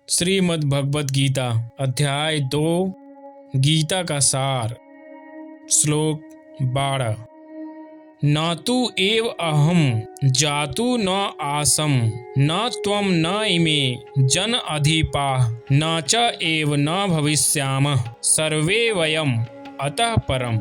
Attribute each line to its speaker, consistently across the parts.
Speaker 1: श्रीमद् भगवद गीता अध्याय 2 गीता का सार। श्लोक 12। न तु एव अहम जातु न आसम न त्वं न इमे जन अधिपाः न च एव न भविष्यामः सर्वे वयम अतः परम।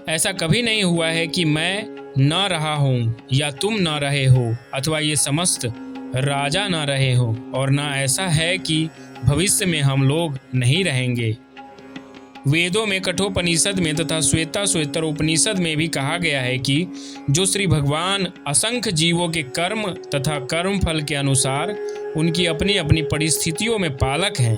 Speaker 1: ऐसा कभी नहीं हुआ है कि मैं न रहा हूँ या तुम न रहे हो अथवा ये समस्त राजा न रहे हो, और न ऐसा है कि भविष्य में हम लोग नहीं रहेंगे। वेदों में कठोपनिषद में तथा श्वेता श्वेतर उपनिषद में भी कहा गया है कि जो श्री भगवान असंख्य जीवों के कर्म तथा कर्म फल के अनुसार उनकी अपनी अपनी परिस्थितियों में पालक हैं,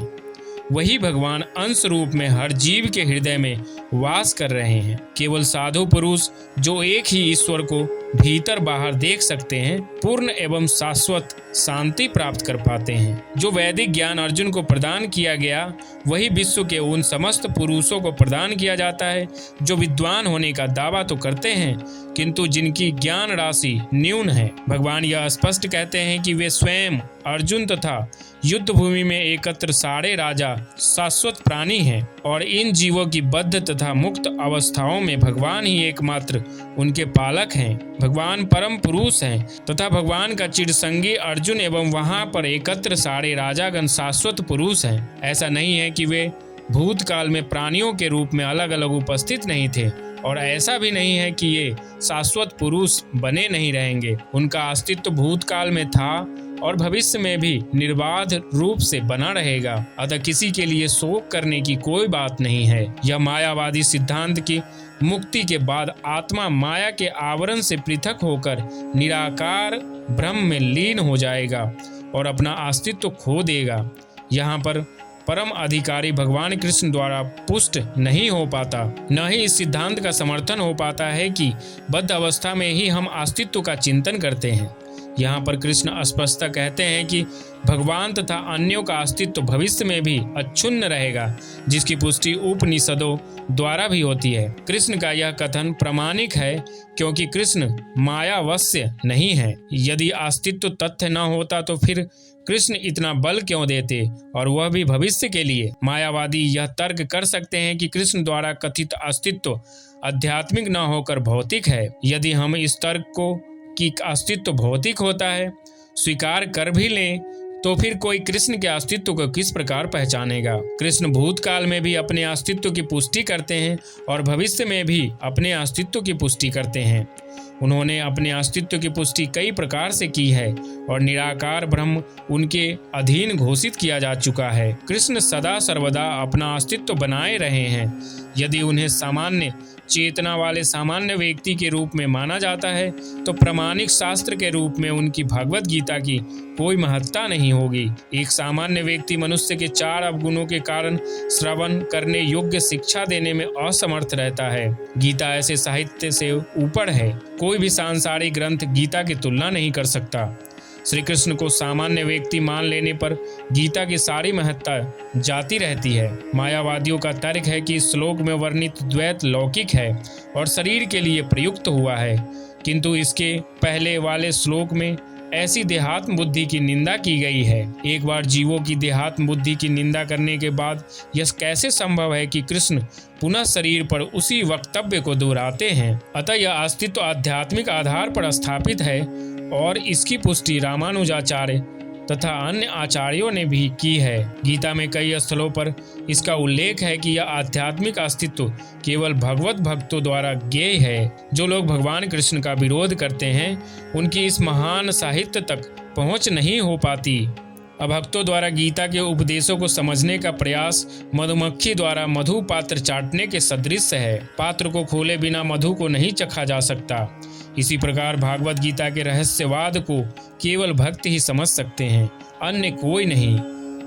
Speaker 1: वही भगवान अंश रूप में हर जीव के हृदय में वास कर रहे हैं। केवल साधु पुरुष जो एक ही ईश्वर को भीतर बाहर देख सकते हैं, पूर्ण एवं शाश्वत शांति प्राप्त कर पाते हैं। जो वैदिक ज्ञान अर्जुन को प्रदान किया गया, वही विश्व के उन समस्त पुरुषों को प्रदान किया जाता है जो विद्वान होने का दावा तो करते हैं, किंतु जिनकी ज्ञान राशि न्यून है। भगवान यह स्पष्ट कहते हैं कि वे स्वयं अर्जुन तथा युद्ध भूमि में एकत्र सारे राजा शाश्वत प्राणी हैं, और इन जीवों की बद्ध तथा मुक्त अवस्थाओं में भगवान ही एकमात्र उनके पालक हैं। भगवान परम पुरुष हैं तथा भगवान का चिरसंगी अर्जुन एवं वहां पर एकत्र सारे राजागण शाश्वत पुरुष हैं। ऐसा नहीं है कि वे भूतकाल में प्राणियों के रूप में अलग अलग उपस्थित नहीं थे, और ऐसा भी नहीं है कि ये शाश्वत पुरुष बने नहीं रहेंगे। उनका अस्तित्व भूतकाल में था और भविष्य में भी निर्बाध रूप से बना रहेगा। अतः किसी के लिए शोक करने की कोई बात नहीं है। यह मायावादी सिद्धांत की मुक्ति के बाद आत्मा माया के आवरण से पृथक होकर निराकार ब्रह्म में लीन हो जाएगा और अपना अस्तित्व खो देगा। यहाँ पर परम अधिकारी भगवान कृष्ण द्वारा पुष्ट नहीं हो पाता, न ही इस सिद्धांत का समर्थन हो पाता है कि बद्ध अवस्था में ही हम अस्तित्व का चिंतन करते हैं। यहाँ पर कृष्ण स्पष्टता कहते हैं कि भगवान तथा अन्यों का अस्तित्व भविष्य में भी अक्षुण्ण रहेगा, जिसकी पुष्टि उपनिषदों द्वारा भी होती है। कृष्ण का यह कथन प्रामाणिक है क्योंकि कृष्ण मायावश्य नहीं है। यदि अस्तित्व तथ्य न होता तो फिर कृष्ण इतना बल क्यों देते, और वह भी भविष्य के लिए। मायावादी यह तर्क कर सकते हैं कि कृष्ण द्वारा कथित अस्तित्व आध्यात्मिक न होकर भौतिक है। यदि हम इस तर्क को कि अस्तित्व भौतिक होता है स्वीकार कर भी लें, तो फिर कोई कृष्ण के अस्तित्व को किस प्रकार पहचानेगा। कृष्ण भूतकाल में भी अपने अस्तित्व की पुष्टि करते हैं और भविष्य में भी अपने अस्तित्व की पुष्टि करते हैं। उन्होंने अपने अस्तित्व की पुष्टि कई प्रकार से की है और निराकार ब्रह्म उनके अधीन घोषित किया जा चुका है। कृष्ण सदा सर्वदा अपना अस्तित्व बनाए रहे हैं। यदि उन्हें सामान्य चेतना वाले सामान्य व्यक्ति के रूप में माना जाता है तो प्रामाणिक शास्त्र के रूप में उनकी भगवद गीता की कोई महत्ता नहीं होगी। एक सामान्य व्यक्ति मनुष्य के 4 अवगुणों के कारण श्रवण करने योग्य शिक्षा देने में असमर्थ रहता है। गीता ऐसे साहित्य से ऊपर है। कोई भी सांसारिक ग्रंथ गीता की तुलना नहीं कर सकता। श्री कृष्ण को सामान्य व्यक्ति मान लेने पर गीता की सारी महत्ता जाती रहती है। मायावादियों का तर्क है कि इस श्लोक में वर्णित द्वैत लौकिक है और शरीर के लिए प्रयुक्त हुआ है, किंतु इसके पहले वाले श्लोक में ऐसी देहात्म बुद्धि की निंदा की गई है। एक बार जीवों की देहात्म बुद्धि की निंदा करने के बाद यह कैसे संभव है कि कृष्ण पुनः शरीर पर उसी वक्तव्य को दोहराते हैं। अतः यह अस्तित्व आध्यात्मिक आधार पर स्थापित है और इसकी पुष्टि रामानुजाचार्य तथा अन्य आचार्यों ने भी की है। गीता में कई स्थलों पर इसका उल्लेख है कि यह आध्यात्मिक अस्तित्व केवल भगवत भक्तों द्वारा ज्ञेय है। जो लोग भगवान कृष्ण का विरोध करते हैं उनकी इस महान साहित्य तक पहुंच नहीं हो पाती। अभक्तों द्वारा गीता के उपदेशों को समझने का प्रयास मधुमक्खी द्वारा मधु पात्र चाटने के सदृश है। पात्र को खोले बिना मधु को नहीं चखा जा सकता। इसी प्रकार भागवत गीता के रहस्यवाद को केवल भक्त ही समझ सकते हैं, अन्य कोई नहीं।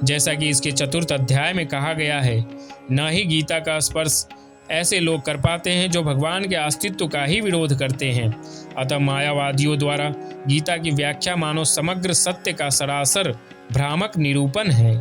Speaker 1: जैसा कि इसके 4th अध्याय में कहा गया है, न ही गीता का स्पर्श ऐसे लोग कर पाते हैं जो भगवान के अस्तित्व का ही विरोध करते हैं। अतः मायावादियों द्वारा गीता की व्याख्या मानो समग्र सत्य का सरासर भ्रामक निरूपण है।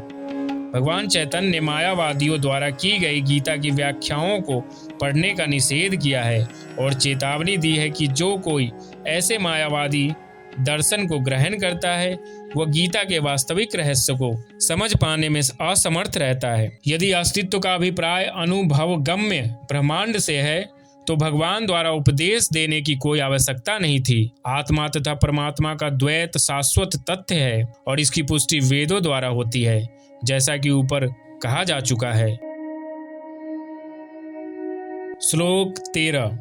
Speaker 1: भगवान चैतन्य ने मायावादियों द्वारा की गई गीता की व्याख्याओं को पढ़ने का निषेध किया है और चेतावनी दी है कि जो कोई ऐसे मायावादी दर्शन को ग्रहण करता है वह गीता के वास्तविक रहस्य को समझ पाने में असमर्थ रहता है। यदि अस्तित्व का अभिप्राय अनुभवगम्य ब्रह्मांड से है तो भगवान द्वारा उपदेश देने की कोई आवश्यकता नहीं थी। आत्मा तथा परमात्मा का द्वैत शाश्वत तथ्य है और इसकी पुष्टि वेदों द्वारा होती है, जैसा कि ऊपर कहा जा चुका है। श्लोक 13।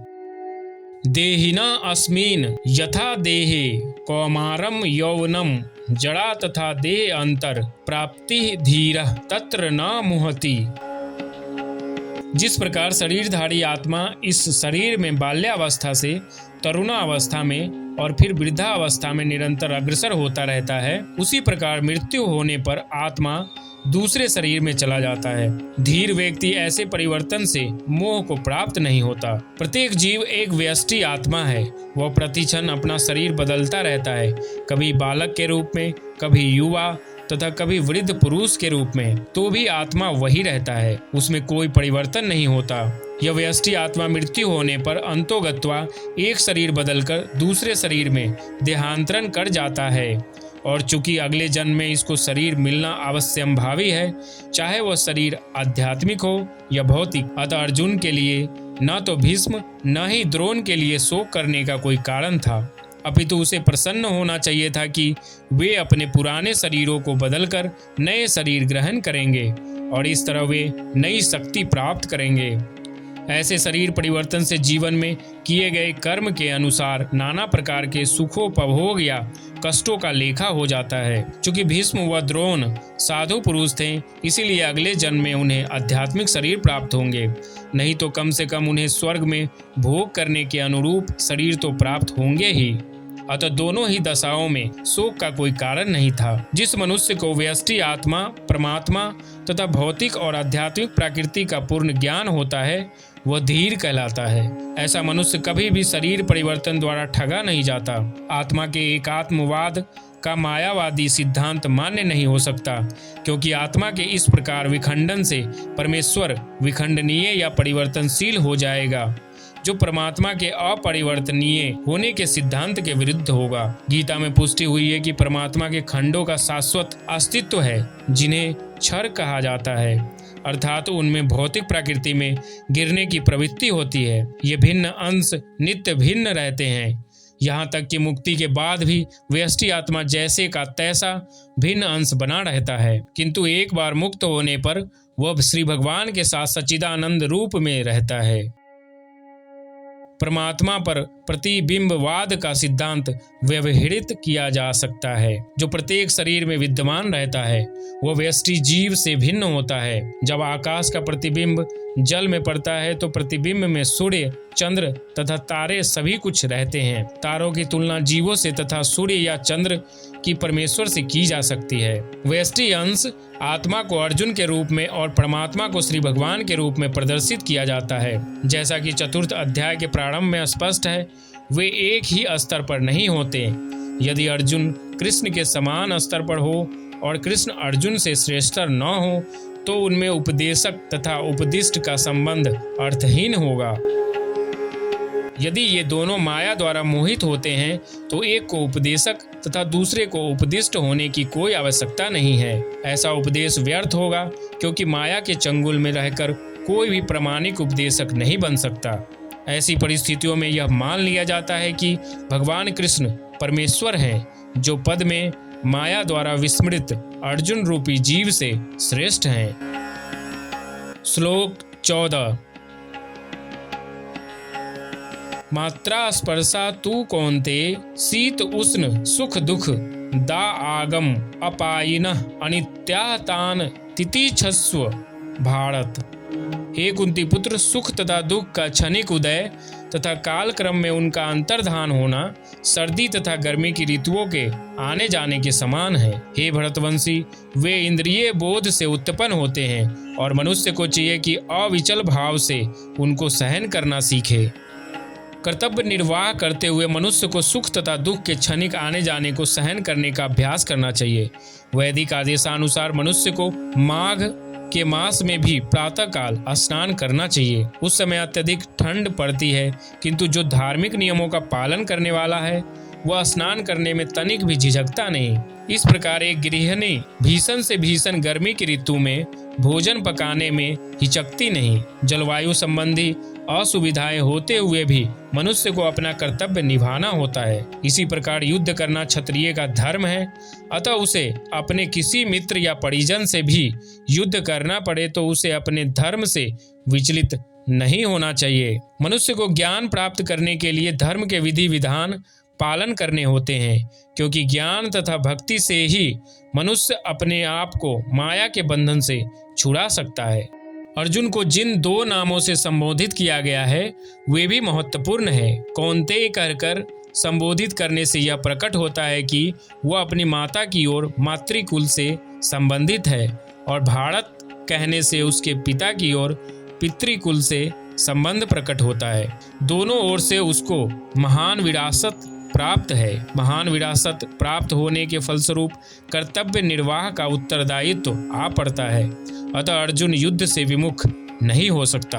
Speaker 1: देहिना अस्मिन् यथा देहे कौमारम यौवनम जड़ा तथा देह अंतर प्राप्ति धीरः तत्र न मुहति। जिस प्रकार शरीरधारी आत्मा इस शरीर में बाल्यावस्था से तरुणावस्था में और फिर वृद्धावस्था में निरंतर अग्रसर होता रहता है, उसी प्रकार मृत्यु होने पर आत्मा दूसरे शरीर में चला जाता है। धीर व्यक्ति ऐसे परिवर्तन से मोह को प्राप्त नहीं होता। प्रत्येक जीव एक व्यष्टि आत्मा है। वह प्रतिक्षण अपना शरीर बदलता रहता है, कभी बालक के रूप में, कभी युवा तथा कभी वृद्ध पुरुष के रूप में, तो भी आत्मा वही रहता है, उसमें कोई परिवर्तन नहीं होता। यह व्यष्टि आत्मा मृत्यु होने पर अंतोगत्वा एक शरीर बदलकर दूसरे शरीर में देहांतरण कर जाता है और चूंकि अगले जन्म में इसको शरीर मिलना अवश्यंभावी है, चाहे वह शरीर आध्यात्मिक हो या भौतिक। अतः अर्जुन के लिए न तो भीष्म न ही द्रोण के लिए शोक करने का कोई कारण था, अपितु उसे प्रसन्न होना चाहिए था कि वे अपने पुराने शरीरों को बदलकर नए शरीर ग्रहण करेंगे और इस तरह वे नई शक्ति प्राप्त करेंगे। ऐसे शरीर परिवर्तन से जीवन में किए गए कर्म के अनुसार नाना प्रकार के सुखोपभोग या कष्टों का लेखा हो जाता है। चूंकि भीष्म व द्रोण साधु पुरुष थे, इसीलिए अगले जन्म में उन्हें आध्यात्मिक शरीर प्राप्त होंगे, नहीं तो कम से कम उन्हें स्वर्ग में भोग करने के अनुरूप शरीर तो प्राप्त होंगे ही। अतः दोनों ही दशाओं में शोक का कोई कारण नहीं था। जिस मनुष्य को व्यष्टि आत्मा, परमात्मा तथा भौतिक और आध्यात्मिक प्रकृति का पूर्ण ज्ञान होता है, वह धीर कहलाता है। ऐसा मनुष्य कभी भी शरीर परिवर्तन द्वारा ठगा नहीं जाता। आत्मा के एकात्मवाद का मायावादी सिद्धांत मान्य नहीं हो सकता, क्योंकि आत्मा के इस प्रकार विखंडन से परमेश्वर विखंडनीय या परिवर्तनशील हो जाएगा, जो परमात्मा के अपरिवर्तनीय होने के सिद्धांत के विरुद्ध होगा। गीता में पुष्टि हुई है कि परमात्मा के खंडों का शाश्वत अस्तित्व है, जिन्हें क्षर कहा जाता है, अर्थात उनमें भौतिक प्रकृति में गिरने की प्रवृत्ति होती है। ये भिन्न अंश नित्य भिन्न रहते हैं, यहाँ तक कि मुक्ति के बाद भी व्यष्टि आत्मा जैसे का तैसा भिन्न अंश बना रहता है, किंतु एक बार मुक्त होने पर वह श्री भगवान के साथ सच्चिदानंद रूप में रहता है। परमात्मा पर प्रतिबिंबवाद का सिद्धांत व्यवहित किया जा सकता है, जो प्रत्येक शरीर में विद्यमान रहता है। वह व्यष्टि जीव से भिन्न होता है। जब आकाश का प्रतिबिंब जल में पड़ता है तो प्रतिबिंब में सूर्य, चंद्र तथा तारे सभी कुछ रहते हैं। तारों की तुलना जीवों से तथा सूर्य या चंद्र की परमेश्वर से की जा सकती है। व्यष्टि अंश आत्मा को अर्जुन के रूप में और परमात्मा को श्री भगवान के रूप में प्रदर्शित किया जाता है। जैसा कि चतुर्थ अध्याय के प्रारंभ में स्पष्ट है, वे एक ही स्तर पर नहीं होते। यदि अर्जुन कृष्ण के समान स्तर पर हो और कृष्ण अर्जुन से श्रेष्ठतर न हो, तो उनमें उपदेशक तथा उपदिष्ट का संबंध अर्थहीन होगा। यदि ये दोनों माया द्वारा मोहित होते हैं तो एक को उपदेशक तथा दूसरे को उपदिष्ट होने की कोई आवश्यकता नहीं है। ऐसा उपदेश व्यर्थ होगा, क्योंकि माया के चंगुल में रहकर कोई भी प्रामाणिक उपदेशक नहीं बन सकता। ऐसी परिस्थितियों में यह मान लिया जाता है कि भगवान कृष्ण परमेश्वर हैं, जो पद में माया द्वारा विस्मृत अर्जुन रूपी जीव से श्रेष्ठ हैं। श्लोक 14। मात्रा स्पर्शा तू कौन्ते शीत उष्ण सुख दुख दा आगम अपायिनः अनित्या तान तितिक्षस्व भारत। हे कुंती पुत्र, सुख तथा दुख का क्षणिक उदय तथा काल क्रम में उनका अंतर्धान होना सर्दी तथा गर्मी की ऋतुओं के आने जाने के समान है। हे भरतवंशी, वे इंद्रिय बोध से उत्पन्न होते हैं और मनुष्य को चाहिए कि अविचल भाव से उनको सहन करना सीखे। कर्तव्य निर्वाह करते हुए मनुष्य को सुख तथा दुख के क्षणिक आने जाने को सहन करने का अभ्यास करना चाहिए। वैदिक आदेशानुसार मनुष्य को माघ के मास में भी प्रातःकाल स्नान करना चाहिए। उस समय अत्यधिक ठंड पड़ती है, किंतु जो धार्मिक नियमों का पालन करने वाला है वह स्नान करने में तनिक भी झिझकता नहीं। इस प्रकार एक गृहिणी भीषण से भीषण गर्मी की ऋतु में भोजन पकाने में हिचकती नहीं। जलवायु संबंधी असुविधाएं होते हुए भी मनुष्य को अपना कर्तव्य निभाना होता है। इसी प्रकार युद्ध करना क्षत्रिय का धर्म है। अतः उसे अपने किसी मित्र या परिजन से भी युद्ध करना पड़े तो उसे अपने धर्म से विचलित नहीं होना चाहिए। मनुष्य को ज्ञान प्राप्त करने के लिए धर्म के विधि विधान पालन करने होते हैं, क्योंकि ज्ञान तथा भक्ति से ही मनुष्य अपने आप को माया के बंधन से छुड़ा सकता है। अर्जुन को जिन 2 नामों से संबोधित किया गया है वे भी महत्वपूर्ण है। कौन्तेय कहकर संबोधित करने से यह प्रकट होता है कि वह अपनी माता की ओर मातृकुल से संबंधित है, और भारत कहने से उसके पिता की ओर पितृकुल से संबंध प्रकट होता है। दोनों ओर से उसको महान विरासत प्राप्त है। महान विरासत प्राप्त होने के फलस्वरूप कर्तव्य निर्वाह का उत्तरदायित्व आ पड़ता है। अतः अर्जुन युद्ध से विमुख नहीं हो सकता।